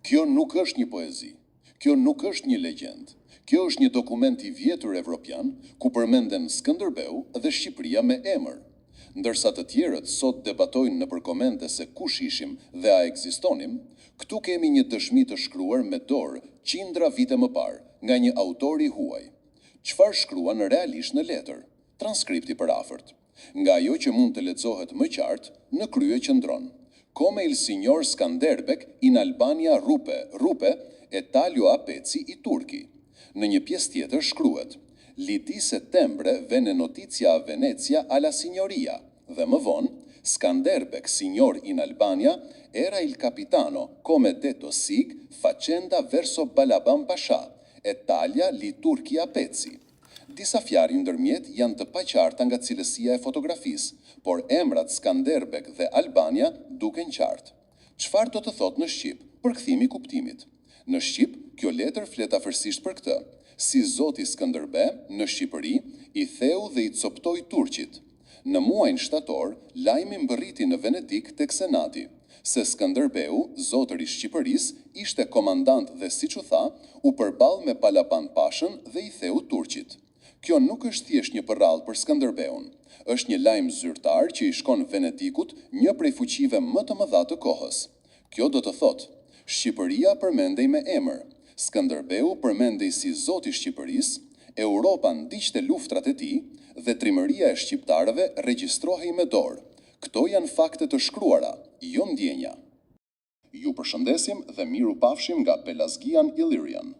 Kjo nuk është një poezi, kjo nuk është një legjend, kjo është një dokument I vjetër evropian ku përmenden Skënderbeu dhe Shqipëria me emër. Ndërsa të tjerët sot debatojnë në përkomente se kush ishim dhe a ekzistonim, këtu kemi një dëshmi të shkruar me dorë qindra vite më parë nga një autor I huaj. Çfarë shkruan realisht në letër? Transkripti për afërt. Nga ajo që mund të lexohet më qartë, në krye qëndron: Come il signor Skanderbeg in Albania rupe e taglio a pezzi I turchi. Në një pjesë tjetër shkruhet: Lidi settembre venne notizia a Venezia alla signoria, dhe më vonë, Skanderbeg, signor in Albania, era il capitano, come detto sig, facenda verso Balaban Pasha, e taglia li turchi a pezzi. Disa fjalë ndërmjet janë të paqarta nga cilësia e fotografisë, por emrat Skanderbeg dhe Albania duken qartë. Çfarë do të thotë në shqip, përkthimi I kuptimit? Në shqip, kjo letër flet afërsisht për këtë: si zoti Skënderbe, në Shqipëri, I theu dhe I coptoi turqit. Në muajin shtator, lajmi mbërriti në Venedik tek Senati, se Skënderbeu, zotëri I Shqipërisë, ishte komandant dhe siç u tha, u përball me Balaban Pashën dhe I theu turqit. Kjo nuk është thjesht një përrall për Skënderbeun, është një lajm zyrtar që I shkon Venedikut, një prej fuqive më të mëdha të kohës. Kjo do të thotë, Shqipëria përmendej me emër, Skënderbeu përmendej si zoti I Shqipërisë, Europa ndiqte luftrat e tij dhe trimëria e shqiptarëve regjistrohej me dorë. Këto janë fakte të shkruara, jo ndjenja. Ju përshëndesim dhe miru pafshim nga Pelasgian Illyrian.